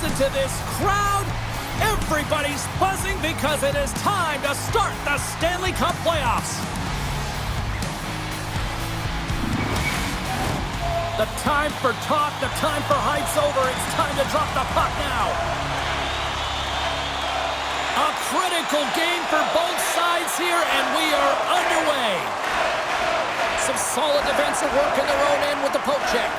Listen to this crowd. Everybody's buzzing because it is time to start the Stanley Cup playoffs. The time for talk, the time for hype's over. It's time to drop the puck now. A critical game for both sides here, and we are underway. Some solid defensive work in their own end with the poke check.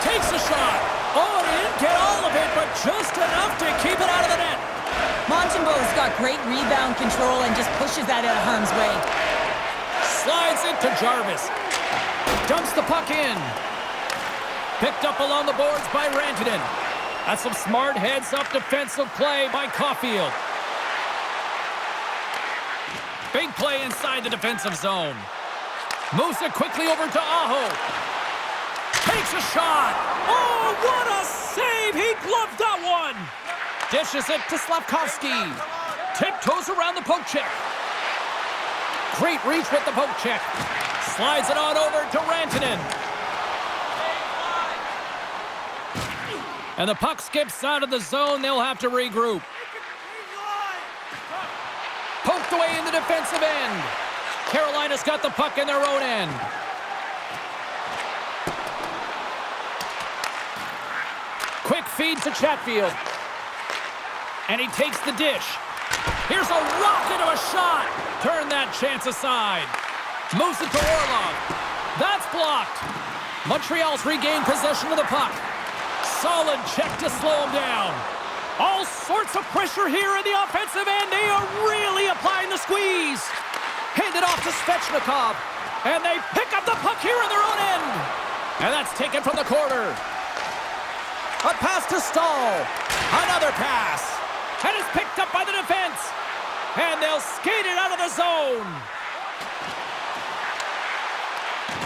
Takes a shot. Oh, and he didn't get all of it, but just enough to keep it out of the net. Montembeau's got great rebound control and just pushes that out of harm's way. Slides it to Jarvis. Dumps the puck in. Picked up along the boards by Rantanen. That's some smart heads-up defensive play by Caulfield. Big play inside the defensive zone. Moves it quickly over to Aho. Takes a shot. Oh, what a save! He gloved that one. Dishes it to Slavkovsky. Tiptoes around the poke check. Great reach with the poke check. Slides it on over to Rantanen. And the puck skips out of the zone. They'll have to regroup. Poked away in the defensive end. Carolina's got the puck in their own end. Quick feed to Chatfield. And he takes the dish. Here's a rocket of a shot. Turn that chance aside. Moves it to Orlov. That's blocked. Montreal's regained possession of the puck. Solid check to slow him down. All sorts of pressure here in the offensive end. They are really applying the squeeze. Handed off to Svechnikov. And they pick up the puck here in their own end. And that's taken from the corner. A pass to Stahl. Another pass. And it's picked up by the defense. And they'll skate it out of the zone.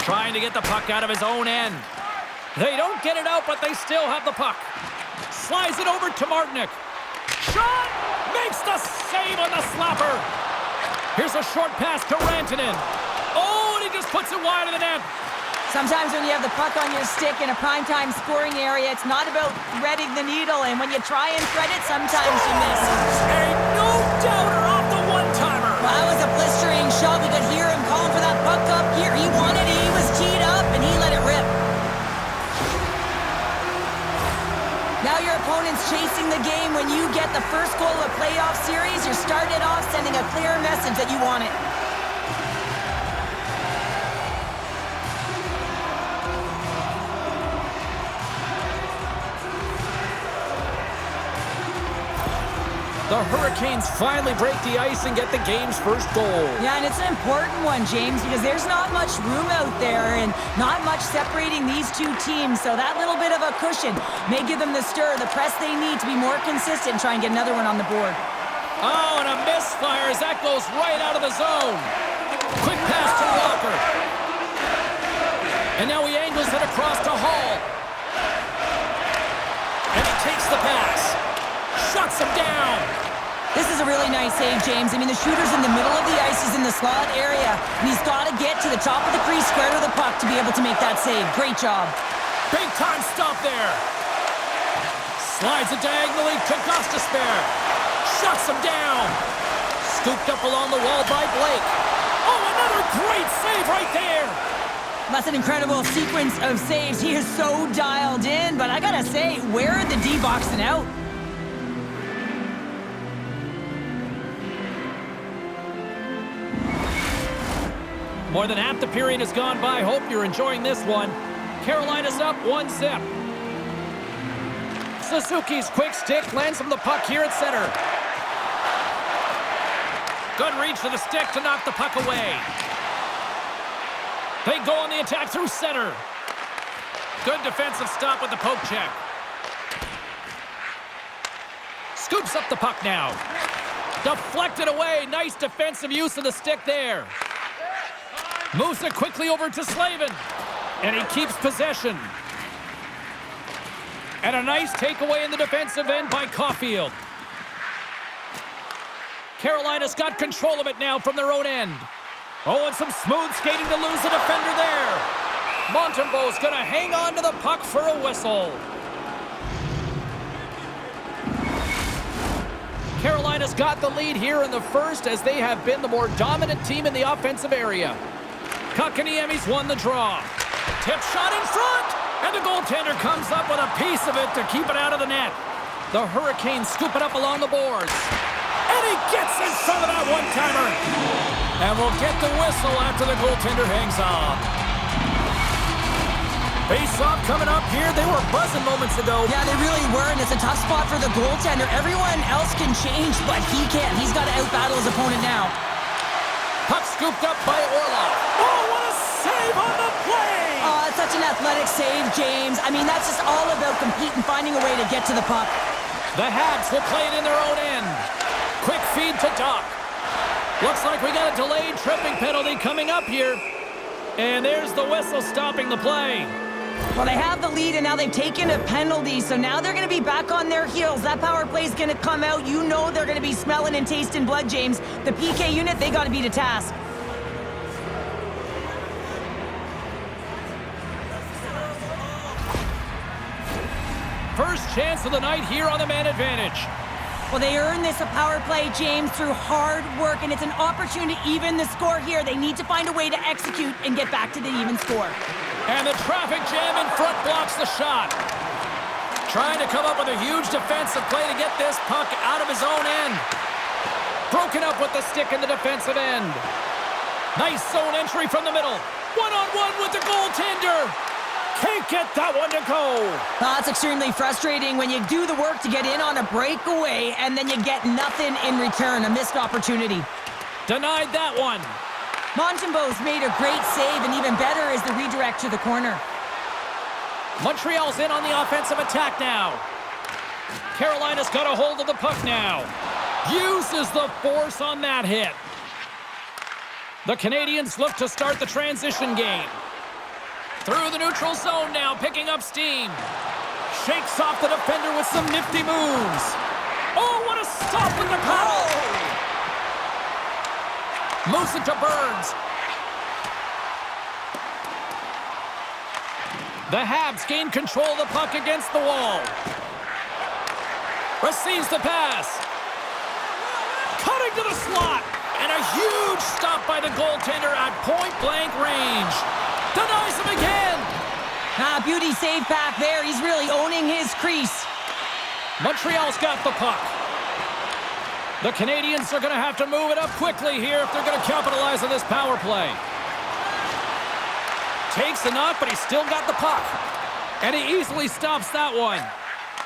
Trying to get the puck out of his own end. They don't get it out, but they still have the puck. Slides it over to Martinic. Shot! Makes the save on the slapper. Here's a short pass to Rantanen. Oh, and he just puts it wide of the net. Sometimes when you have the puck on your stick in a primetime scoring area, it's not about threading the needle, and when you try and thread it, sometimes you miss. Ain't no doubter off the one-timer. Well, that was a blistering shot. We could hear him calling for that puck up here. He wanted it, he was teed up, and he let it rip. Now your opponent's chasing the game. When you get the first goal of a playoff series, you're started off sending a clear message that you want it. The Hurricanes finally break the ice and get the game's first goal. Yeah, and it's an important one, James, because there's not much room out there and not much separating these two teams. So that little bit of a cushion may give them the stir, the press they need to be more consistent and try and get another one on the board. Oh, and a misfire as that goes right out of the zone. Quick pass to Walker. And now he angles it across to Hall. And he takes the pass. Shuts him down. This is a really nice save, James. I mean, the shooter's in the middle of the ice. He's in the slot area, and he's got to get to the top of the crease square to the puck to be able to make that save. Great job. Big time stop there. Slides it diagonally to Gostisbehere. Shuts him down. Scooped up along the wall by Blake. Oh, another great save right there. That's an incredible sequence of saves. He is so dialed in, but I got to say, where are the D boxing out? More than half the period has gone by. Hope you're enjoying this one. Carolina's up 1-0. Suzuki's quick stick lands from the puck here at center. Good reach to the stick to knock the puck away. They go on the attack through center. Good defensive stop with the poke check. Scoops up the puck now. Deflected away. Nice defensive use of the stick there. Moves it quickly over to Slavin. And he keeps possession. And a nice takeaway in the defensive end by Caulfield. Carolina's got control of it now from their own end. Oh, and some smooth skating to lose the defender there. Montembeau's going to hang on to the puck for a whistle. Carolina's got the lead here in the first as they have been the more dominant team in the offensive area. Kotkaniemi's won the draw. Tip shot in front, and the goaltender comes up with a piece of it to keep it out of the net. The Hurricanes scoop it up along the boards. And he gets in front of that one-timer. And we'll get the whistle after the goaltender hangs on. Face-off coming up here. They were buzzing moments ago. Yeah, they really were, and it's a tough spot for the goaltender. Everyone else can change, but he can't. He's got to out-battle his opponent now. Puck scooped up by Orlov. Oh, what a save on the play! Oh, it's such an athletic save, James. I mean, that's just all about competing, finding a way to get to the puck. The Habs will play it in their own end. Quick feed to Duck. Looks like we got a delayed tripping penalty coming up here. And there's the whistle stopping the play. Well, they have the lead, and now they've taken a penalty, so now they're going to be back on their heels. That power play is going to come out. You know they're going to be smelling and tasting blood, James. The PK unit, they got to be to task. First chance of the night here on the man advantage. Well, they earned this a power play, James, through hard work, and it's an opportunity to even the score here. They need to find a way to execute and get back to the even score. And the traffic jam in front blocks the shot. Trying to come up with a huge defensive play to get this puck out of his own end. Broken up with the stick in the defensive end. Nice zone entry from the middle. One-on-one with the goaltender. Can't get that one to go. That's extremely frustrating when you do the work to get in on a breakaway and then you get nothing in return, a missed opportunity. Denied that one. Montembeau's made a great save, and even better is the redirect to the corner. Montreal's in on the offensive attack now. Carolina's got a hold of the puck now. Uses the force on that hit. The Canadiens look to start the transition game. Through the neutral zone now, picking up steam. Shakes off the defender with some nifty moves. Oh, what a stop with the paddle! Moves it to Burns. The Habs gain control of the puck against the wall. Receives the pass. Cutting to the slot. And a huge stop by the goaltender at point-blank range. Denies him again. Beauty save back there. He's really owning his crease. Montreal's got the puck. The Canadiens are going to have to move it up quickly here if they're going to capitalize on this power play. Takes the knock, but he's still got the puck. And he easily stops that one.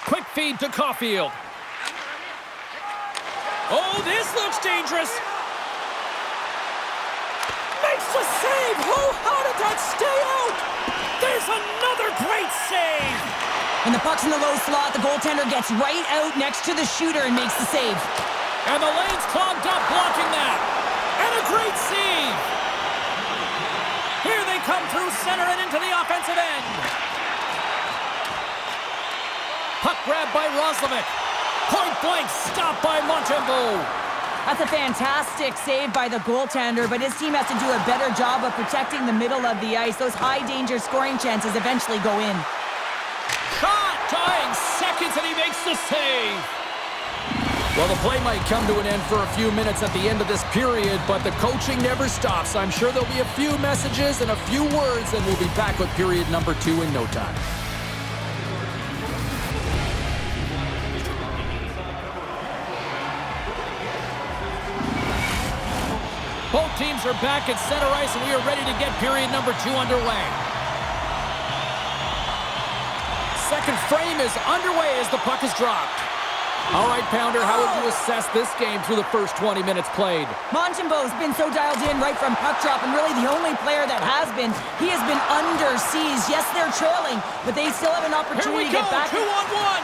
Quick feed to Caulfield. Oh, this looks dangerous. Makes the save. Oh, how did that stay out? There's another great save. When the puck's in the low slot, the goaltender gets right out next to the shooter and makes the save. And the lane's clogged up, blocking that. And a great save. Here they come through center and into the offensive end. Puck grabbed by Roslovic. Point blank stop by Montembeau. That's a fantastic save by the goaltender, but his team has to do a better job of protecting the middle of the ice. Those high-danger scoring chances eventually go in. Shot! Dying seconds, and he makes the save. Well, the play might come to an end for a few minutes at the end of this period, but the coaching never stops. I'm sure there'll be a few messages and a few words, and we'll be back with period number 2 in no time. Both teams are back at center ice, and we are ready to get period number 2 underway. Second frame is underway as the puck is dropped. All right, Pounder, how would you assess this game through the first 20 minutes played? Montembeau's been so dialed in right from puck drop, and really the only player that has been. He has been under siege. Yes, they're trailing, but they still have an opportunity to get back. 2-on-1.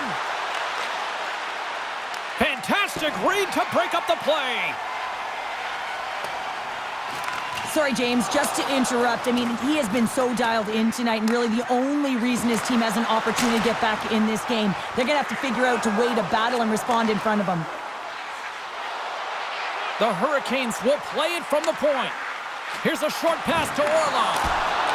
Fantastic read to break up the play. Sorry, James, just to interrupt. I mean, he has been so dialed in tonight, and really the only reason his team has an opportunity to get back in this game. They're going to have to figure out a way to battle and respond in front of him. The Hurricanes will play it from the point. Here's a short pass to Orlov.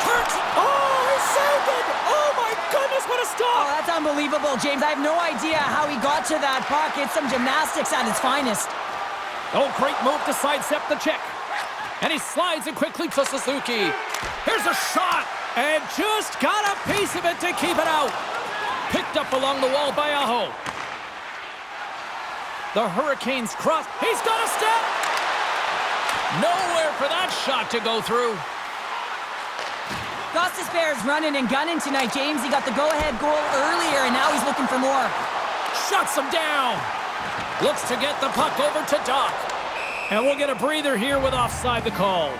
Turns. Oh, he saved it! Oh my goodness, what a Oh, stop! that's unbelievable, James. I have no idea how he got to that puck. It's some gymnastics at its finest. Oh, great move to sidestep the check. And he slides it quickly to Suzuki. Here's a shot, and just got a piece of it to keep it out. Picked up along the wall by Aho. The Hurricanes cross. He's got a step. Nowhere for that shot to go through. Gostisbehere's running and gunning tonight, James. He got the go-ahead goal earlier, and now he's looking for more. Shuts him down. Looks to get the puck over to Doc. And we'll get a breather here with offside the call.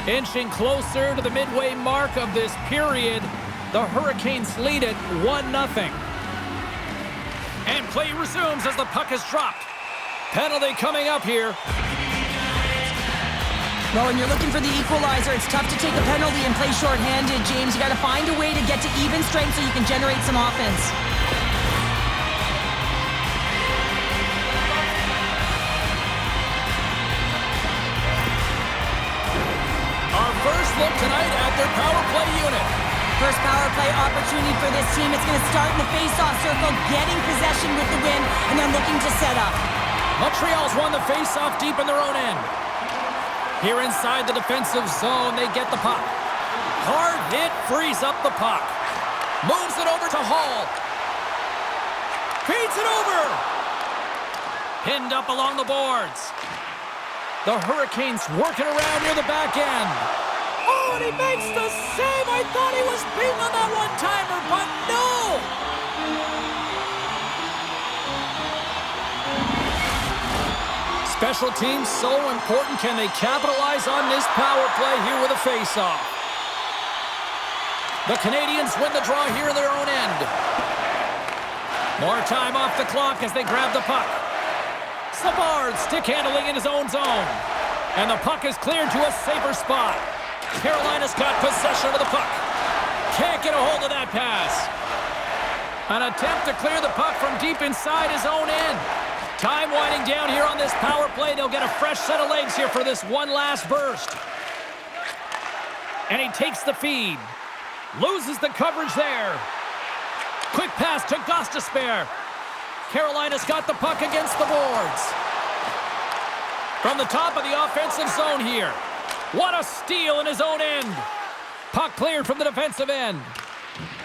Inching closer to the midway mark of this period, the Hurricanes lead it 1-0. And play resumes as the puck is dropped. Penalty coming up here. Well, when you're looking for the equalizer, it's tough to take a penalty and play shorthanded, James. You got to find a way to get to even strength so you can generate some offense. Our first look tonight at their power play unit. First power play opportunity for this team. It's going to start in the face-off circle, getting possession with the win, and then looking to set up. Montreal's won the face-off deep in their own end. Here inside the defensive zone, they get the puck. Hard hit frees up the puck. Moves it over to Hall. Feeds it over. Pinned up along the boards. The Hurricanes working around near the back end. Oh, and he makes the save. I thought he was beaten on that one-timer, but no. Special teams so important. Can they capitalize on this power play here with a face-off? The Canadiens win the draw here in their own end. More time off the clock as they grab the puck. Savard stick handling in his own zone. And the puck is cleared to a safer spot. Carolina's got possession of the puck. Can't get a hold of that pass. An attempt to clear the puck from deep inside his own end. Time winding down here on this power play. They'll get a fresh set of legs here for this one last burst. And he takes the feed. Loses the coverage there. Quick pass to Gostisbehere. Carolina's got the puck against the boards. From the top of the offensive zone here. What a steal in his own end. Puck cleared from the defensive end.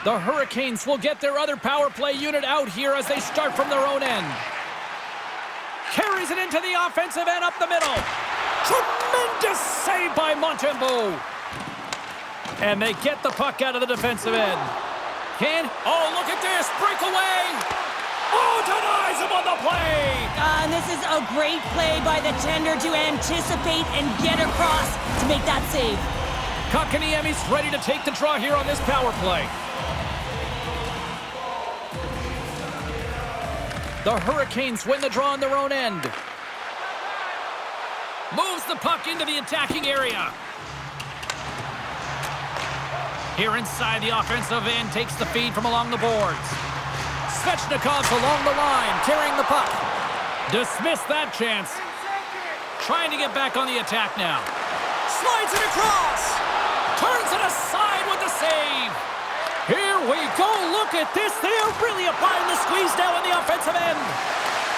The Hurricanes will get their other power play unit out here as they start from their own end. Carries it into the offensive end up the middle. Tremendous save by Montembeault. And they get the puck out of the defensive end. Oh, look at this. Breakaway. Oh, denies him on the play. And this is a great play by the tender to anticipate and get across to make that save. Kotkaniemi's ready to take the draw here on this power play. The Hurricanes win the draw on their own end. Moves the puck into the attacking area. Here inside the offensive end, takes the feed from along the boards. Svechnikov's along the line, carrying the puck. Dismissed that chance. Trying to get back on the attack now. Slides it across. Turns it aside with the save. Here we go. Look at this. They are really applying the squeeze now in the offensive end.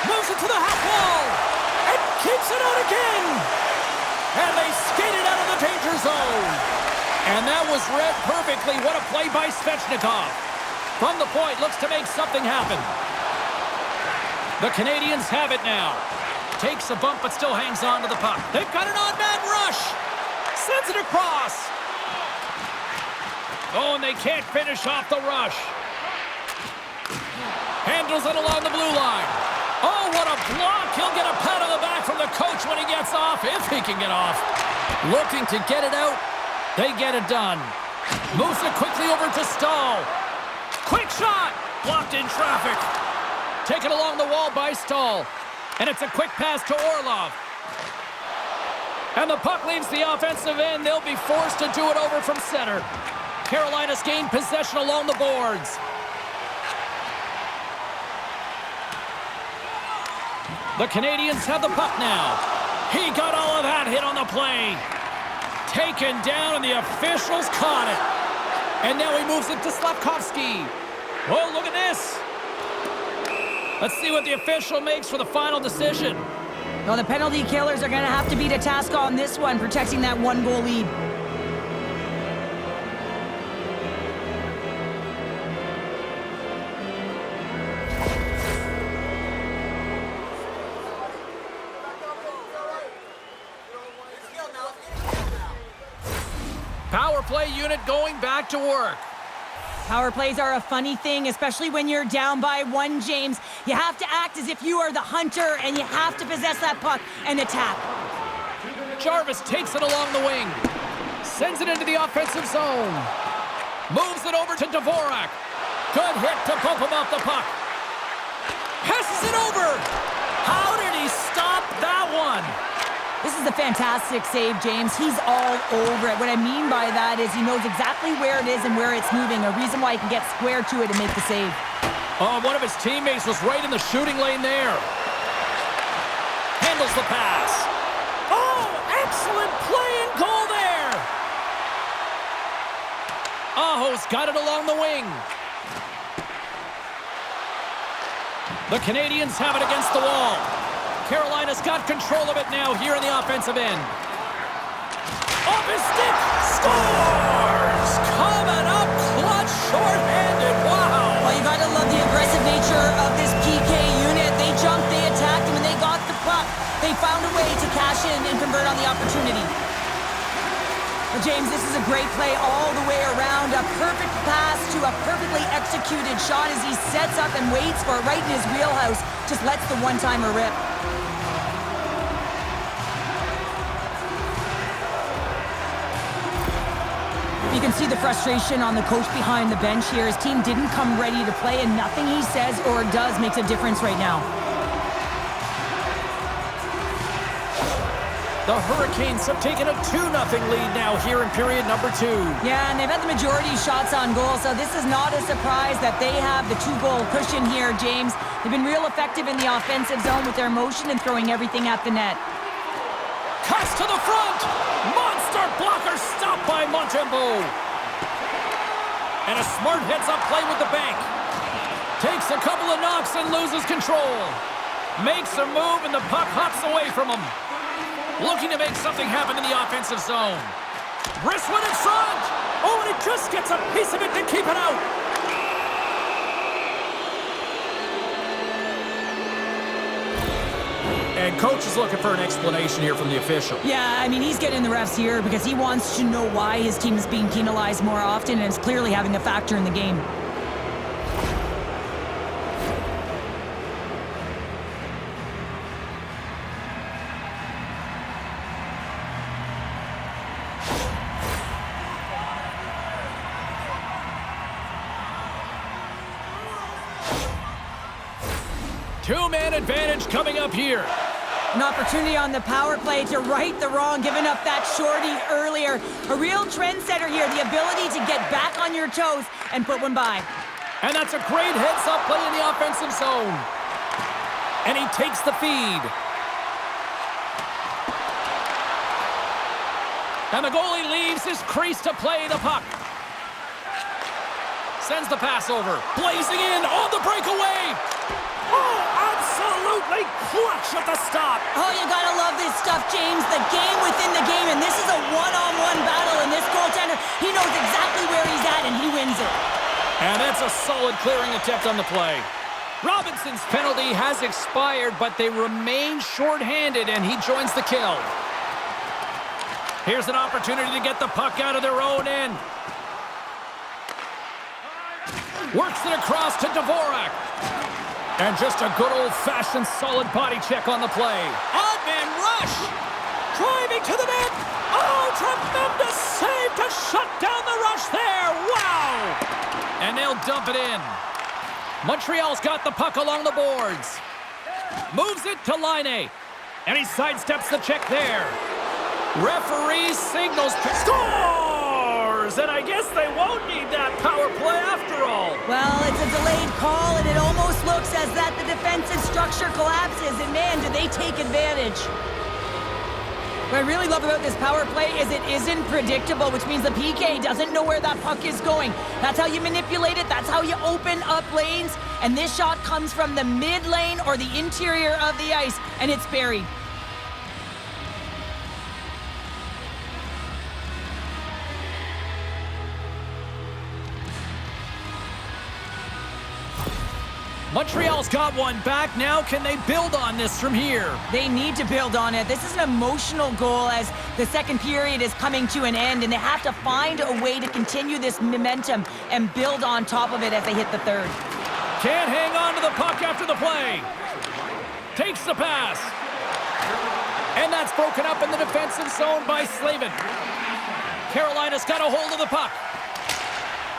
Moves it to the half wall. And keeps it out again. And they skate it out of the danger zone. And that was read perfectly. What a play by Svechnikov. From the point, looks to make something happen. The Canadiens have it now. Takes a bump, but still hangs on to the puck. They've got an odd-man rush. Sends it across. Oh, and they can't finish off the rush. Handles it along the blue line. Oh, what a block. He'll get a pat on the back from the coach when he gets off, if he can get off. Looking to get it out. They get it done. Moves it quickly over to Stahl. Quick shot. Blocked in traffic. Taken along the wall by Stahl. And it's a quick pass to Orlov. And the puck leaves the offensive end. They'll be forced to do it over from center. Carolina's gained possession along the boards. The Canadiens have the puck now. He got all of that hit on the play. taken down, and the officials caught it. And now he moves it to Slavkovsky. Oh, look at this. Let's see what the official makes for the final decision. Well, the penalty killers are going to have to beat a task on this one, protecting that 1-goal lead. Power play unit going back to work. Power plays are a funny thing, especially when you're down by 1, James. You have to act as if you are the hunter, and you have to possess that puck and attack. Jarvis takes it along the wing. Sends it into the offensive zone. Moves it over to Dvorak. Good hit to bump him off the puck. Passes it over. How did he stop that one? This is a fantastic save, James. He's all over it. What I mean by that is he knows exactly where it is and where it's moving, a reason why he can get square to it and make the save. Oh, one of his teammates was right in the shooting lane there. Handles the pass. Oh, excellent play and goal there. Aho's got it along the wing. The Canadiens have it against the wall. Carolina's got control of it now here in the offensive end. Off his stick! Scores! Coming up clutch, short-handed. Wow! Well, you gotta love the aggressive nature of this PK unit. They jumped, they attacked, and when they got the puck, they found a way to cash in and convert on the opportunity. Well, James, this is a great play all the way around. A perfect pass to a perfectly executed shot as he sets up and waits for it right in his wheelhouse. Just lets the one-timer rip. You can see the frustration on the coach behind the bench here. His team didn't come ready to play, and nothing he says or does makes a difference right now. The Hurricanes have taken a 2-0 lead now here in period number 2. Yeah, and they've had the majority of shots on goal, so this is not a surprise that they have the 2-goal cushion here, James. They've been real effective in the offensive zone with their motion and throwing everything at the net. Cuts to the front! Monster blocker stopped by Montembeault. And a smart heads-up play with the bank. Takes a couple of knocks and loses control. Makes a move and the puck hops away from him. Looking to make something happen in the offensive zone. Wrist one in front! Oh, and it just gets a piece of it to keep it out. And coach is looking for an explanation here from the official. Yeah, I mean, he's getting the refs here because he wants to know why his team is being penalized more often, and it's clearly having a factor in the game. Two-man advantage coming up here. An opportunity on the power play to right the wrong, giving up that shorty earlier. A real trendsetter here, the ability to get back on your toes and put one by. And that's a great heads-up play in the offensive zone. And he takes the feed. And the goalie leaves his crease to play the puck. Sends the pass over. Blazing in on the breakaway. Oh, absolutely clutch at the stop. Oh, you gotta love this stuff, James. The game within the game, and this is a one-on-one battle, and this goaltender, he knows exactly where he's at, and he wins it. And that's a solid clearing attempt on the play. Robinson's penalty has expired, but they remain shorthanded, and he joins the kill. Here's an opportunity to get the puck out of their own end. Works it across to Dvorak. And just a good old-fashioned solid body check on the play. Odd-man rush! Driving to the net! Oh, tremendous save to shut down the rush there! Wow! And they'll dump it in. Montreal's got the puck along the boards. Moves it to Laine. And he sidesteps the check there. Referee signals. Scores! And I guess they won't need that power play after all. Well, it's a delayed call, and it almost looks as that the defensive structure collapses. And man, do they take advantage. What I really love about this power play is it isn't predictable, which means the PK doesn't know where that puck is going. That's how you manipulate it. That's how you open up lanes. And this shot comes from the mid lane or the interior of the ice, and it's buried. Montreal's got one back. Now can they build on this from here? They need to build on it. This is an emotional goal as the second period is coming to an end, and they have to find a way to continue this momentum and build on top of it as they hit the third. Can't hang on to the puck after the play. Takes the pass. And that's broken up in the defensive zone by Slavin. Carolina's got a hold of the puck.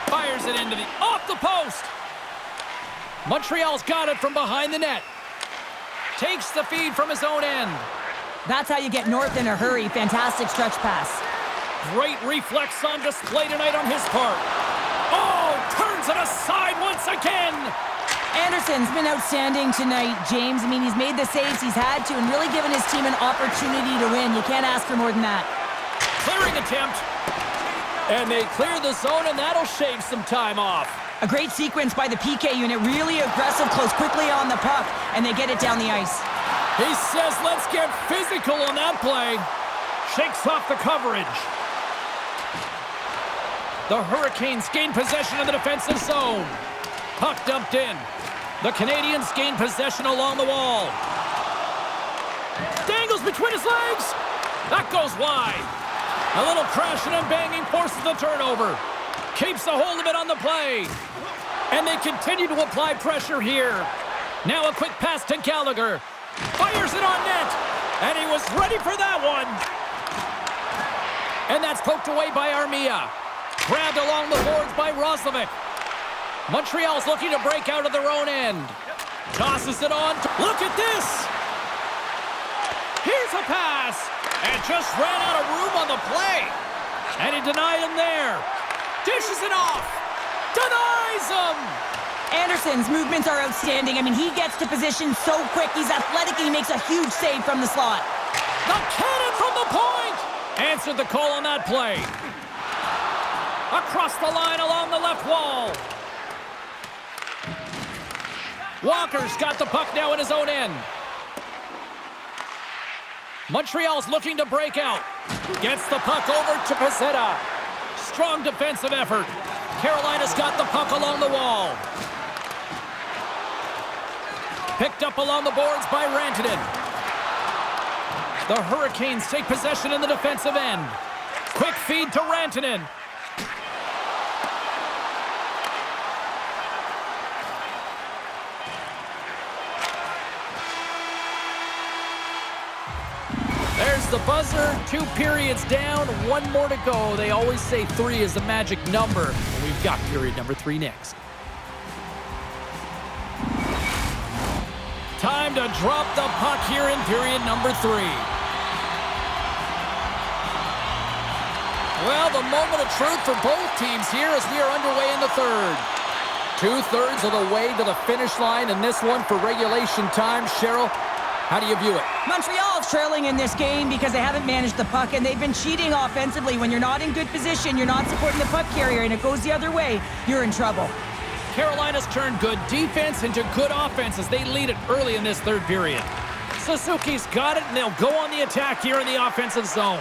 Fires it into the off the post. Montreal's got it from behind the net. Takes the feed from his own end. That's how you get north in a hurry. Fantastic stretch pass. Great reflex on display tonight on his part. Oh, turns it aside once again. Anderson's been outstanding tonight, James. I mean, he's made the saves he's had to and really given his team an opportunity to win. You can't ask for more than that. Clearing attempt. And they clear the zone, and that'll shave some time off. A great sequence by the PK unit. Really aggressive, close quickly on the puck, and they get it down the ice. He says, let's get physical on that play. Shakes off the coverage. The Hurricanes gain possession of the defensive zone. Puck dumped in. The Canadiens gain possession along the wall. Dangles between his legs. That goes wide. A little crashing and banging forces the turnover. Keeps a hold of it on the play. And they continue to apply pressure here. Now a quick pass to Gallagher. Fires it on net. And he was ready for that one. And that's poked away by Armia. Grabbed along the boards by Roslovic. Montreal's looking to break out of their own end. Tosses it on. Look at this. Here's a pass. And just ran out of room on the play. And he denied him there. Dishes it off. Denies him. Anderson's movements are outstanding. I mean, he gets to position so quick. He's athletic and he makes a huge save from the slot. The cannon from the point. Answered the call on that play. Across the line along the left wall. Walker's got the puck now in his own end. Montreal's looking to break out. Gets the puck over to Pezzetta. Strong defensive effort. Carolina's got the puck along the wall. Picked up along the boards by Rantanen. The Hurricanes take possession in the defensive end. Quick feed to Rantanen. There's the buzzer. 2 periods down, 1 more to go. They always say 3 is the magic number. We've got period number 3 next. Time to drop the puck here in period number 3. Well, the moment of truth for both teams here as we are underway in the third. 2/3 of the way to the finish line in this one for regulation time. Cheryl, how do you view it? Montreal's trailing in this game because they haven't managed the puck, and they've been cheating offensively. When you're not in good position, you're not supporting the puck carrier, and it goes the other way, you're in trouble. Carolina's turned good defense into good offense as they lead it early in this third period. Suzuki's got it, and they'll go on the attack here in the offensive zone.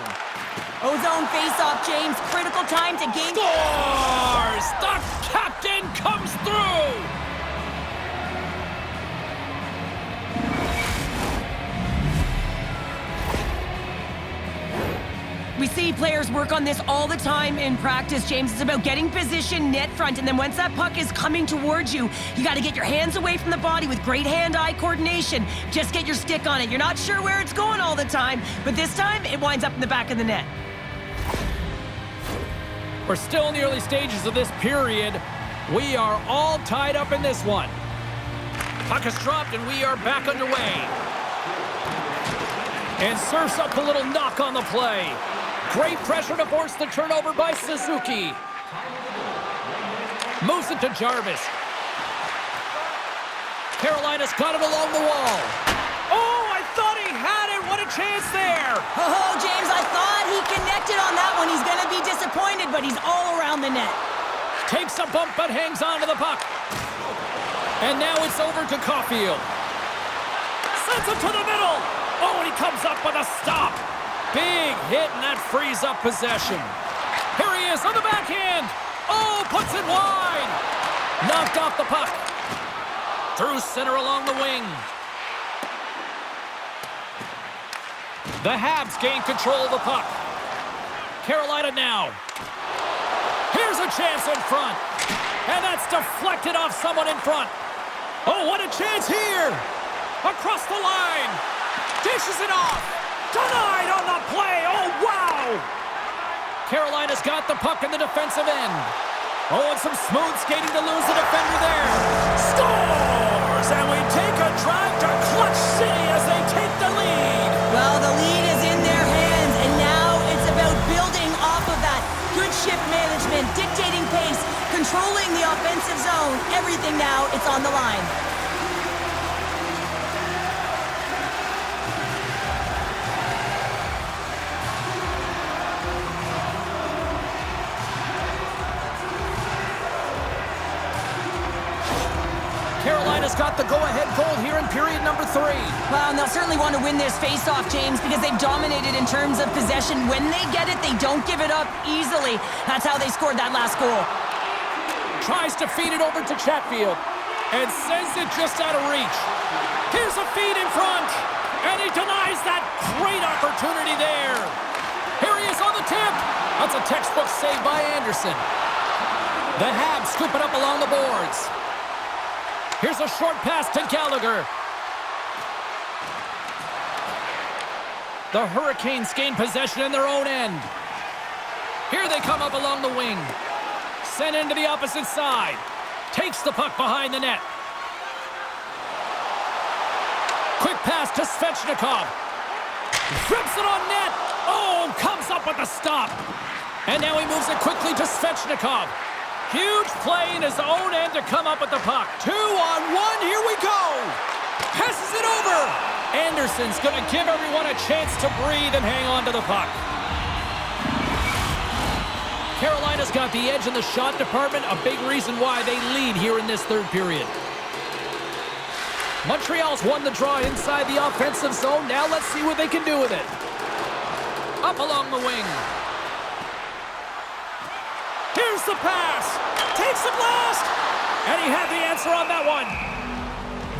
Ozone face-off, James. Critical time to gain. Scores! The captain comes through! We see players work on this all the time in practice, James. It's about getting position net front, and then once that puck is coming towards you, you got to get your hands away from the body with great hand-eye coordination. Just get your stick on it. You're not sure where it's going all the time, but this time it winds up in the back of the net. We're still in the early stages of this period. We are all tied up in this one. Puck is dropped, and we are back underway. And serves up a little knock on the play. Great pressure to force the turnover by Suzuki. Moves it to Jarvis. Carolina's got it along the wall. Oh, I thought he had it. What a a chance there. Oh, James, I thought he connected on that one. He's going to be disappointed, but he's all around the net. Takes a bump but hangs on to the puck. And now it's over to Caulfield. Sends it to the middle. Oh, and he comes up with a stop. Big hit, and that frees up possession. Here he is on the backhand. Oh, puts it wide. Knocked off the puck. Through center along the wing. The Habs gain control of the puck. Carolina now. Here's a chance in front. And that's deflected off someone in front. Oh, what a chance here. Across the line. Dishes it off. Denied on the play. Oh, wow. Carolina's got the puck in the defensive end. Oh, and some smooth skating to lose the defender there. Scores! And we take a drive to Clutch City as they take the lead. Well, the lead is in their hands, and now it's about building off of that. Good shift management, dictating pace, controlling the offensive zone. Everything now, it's on the line. Carolina's got the go-ahead goal here in period number 3. Well, and they'll certainly want to win this face-off, James, because they've dominated in terms of possession. When they get it, they don't give it up easily. That's how they scored that last goal. Tries to feed it over to Chatfield and sends it just out of reach. Here's a feed in front, and he denies that great opportunity there. Here he is on the tip. That's a textbook save by Anderson. The Habs scoop it up along the boards. Here's a short pass to Gallagher. The Hurricanes gain possession in their own end. Here they come up along the wing. Sent into the opposite side. Takes the puck behind the net. Quick pass to Svechnikov. Rips it on net. Oh, comes up with a stop. And now he moves it quickly to Svechnikov. Huge play in his own end to come up with the puck. 2-on-1, here we go. Passes it over. Anderson's going to give everyone a chance to breathe and hang on to the puck. Carolina's got the edge in the shot department, a big reason why they lead here in this third period. Montreal's won the draw inside the offensive zone. Now let's see what they can do with it. Up along the wing. Here's the pass. Takes the blast. And he had the answer on that one.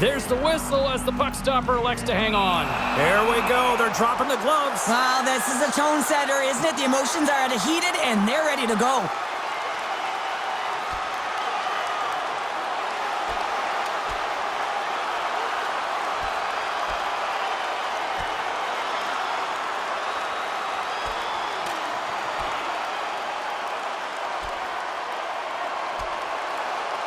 There's the whistle as the puck stopper elects to hang on. There we go. They're dropping the gloves. Wow, this is a tone setter, isn't it? The emotions are at a heated, and they're ready to go.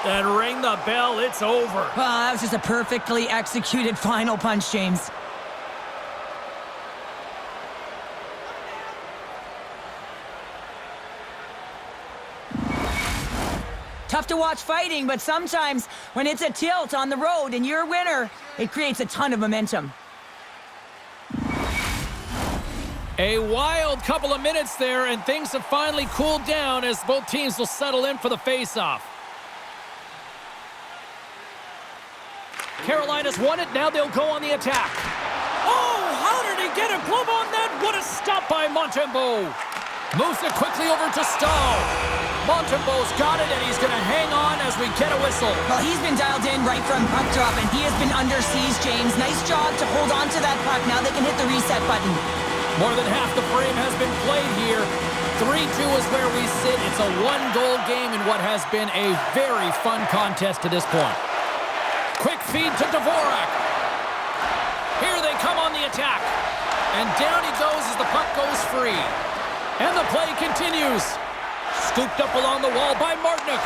And ring the bell, it's over. Well, that was just a perfectly executed final punch, James. Tough to watch fighting, but sometimes when it's a tilt on the road and you're a winner, it creates a ton of momentum. A wild couple of minutes there, and things have finally cooled down as both teams will settle in for the face-off. Carolina's won it, now they'll go on the attack. Oh, how did he get a glove on that? What a stop by Montembeault. Moves it quickly over to Stahl. Montembeault's got it, and he's going to hang on as we get a whistle. Well, he's been dialed in right from puck drop, and he has been under siege, James. Nice job to hold on to that puck. Now they can hit the reset button. More than half the frame has been played here. 3-2 is where we sit. It's a one-goal game in what has been a very fun contest to this point. Quick feed to Dvorak. Here they come on the attack. And down he goes as the puck goes free. And the play continues. Scooped up along the wall by Martinook.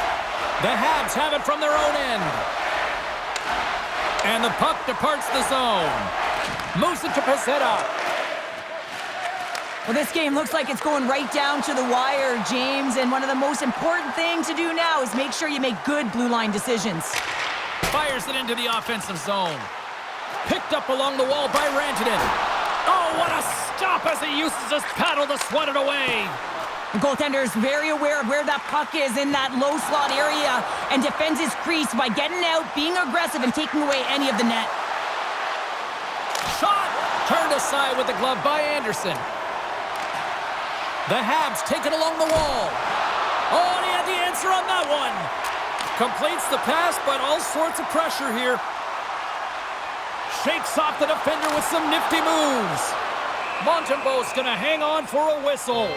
The Habs have it from their own end. And the puck departs the zone. Moves it to Pezzetta. Well, this game looks like it's going right down to the wire, James. And one of the most important things to do now is make sure you make good blue line decisions. Fires it into the offensive zone. Picked up along the wall by Rantanen. Oh, what a stop as he uses his paddle to swat it away. The goaltender is very aware of where that puck is in that low slot area and defends his crease by getting out, being aggressive, and taking away any of the net. Shot! Turned aside with the glove by Anderson. The Habs take it along the wall. Oh, and he had the answer on that one. Completes the pass, but all sorts of pressure here. Shakes off the defender with some nifty moves. Montembeault's going to hang on for a whistle.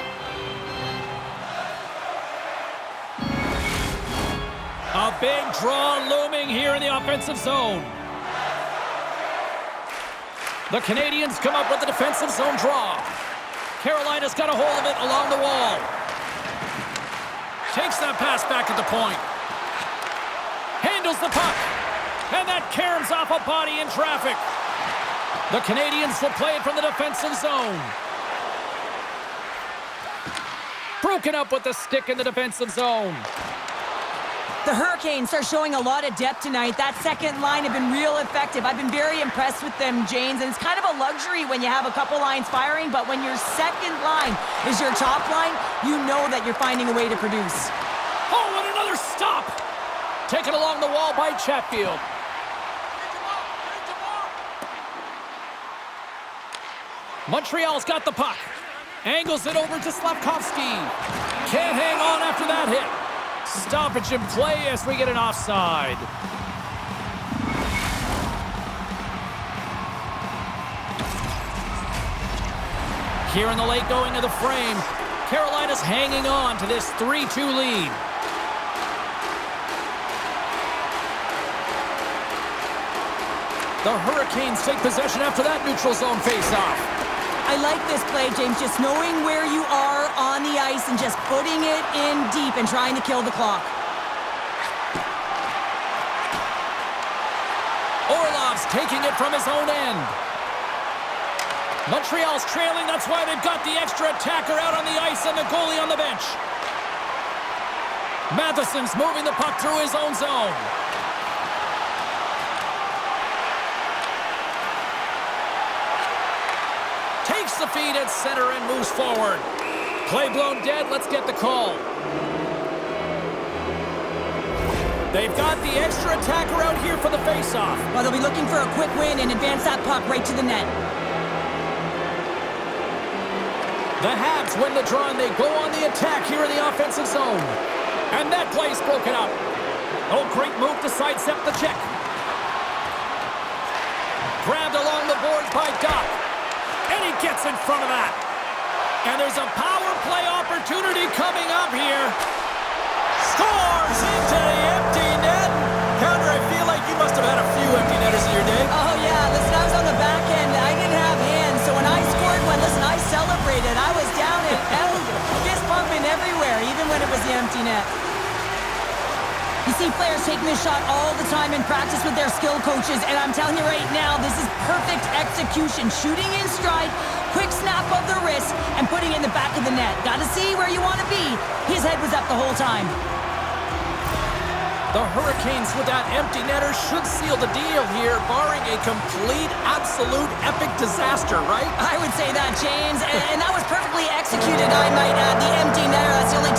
A big draw looming here in the offensive zone. The Canadiens come up with the defensive zone draw. Carolina's got a hold of it along the wall. Takes that pass back at the point. Handles the puck. And that caroms off a body in traffic. The Canadiens will play it from the defensive zone. Broken up with the stick in the defensive zone. The Hurricanes are showing a lot of depth tonight. That second line have been real effective. I've been very impressed with them, James, and it's kind of a luxury when you have a couple lines firing, but when your second line is your top line, you know that you're finding a way to produce. Oh, and another stop! Taken along the wall by Chatfield. Montreal's got the puck. Angles it over to Slavkovsky. Can't hang on after that hit. Stoppage in play as we get an offside. Here in the late going of the frame, Carolina's hanging on to this 3-2 lead. The Hurricanes take possession after that neutral zone face-off. I like this play, James, just knowing where you are on the ice and just putting it in deep and trying to kill the clock. Orlov's taking it from his own end. Montreal's trailing, that's why they've got the extra attacker out on the ice and the goalie on the bench. Matheson's moving the puck through his own zone. Takes the feed at center and moves forward. Play blown dead, let's get the call. They've got the extra attacker out here for the faceoff. Well, they'll be looking for a quick win and advance that puck right to the net. The Habs win the draw and they go on the attack here in the offensive zone. And that play's broken up. Oh, great move to sidestep the check. Grabbed along the boards by Doc. And he gets in front of that. And there's a power play opportunity coming up here. Scores into the empty net. Counter, I feel like you must have had a few empty netters in your day. Oh, yeah. Listen, I was on the back end. I didn't have hands. So when I scored one, listen, I celebrated. I was down and out, fist pumping everywhere, even when it was the empty net. You see players taking this shot all the time in practice with their skill coaches, and I'm telling you right now, this is perfect execution. Shooting in stride, quick snap of the wrist, and putting it in the back of the net. Got to see where you want to be. His head was up the whole time. The Hurricanes with that empty netter should seal the deal here, barring a complete, absolute, epic disaster, right? I would say that, James, and that was perfectly executed, I might add. The empty netter, that's the only time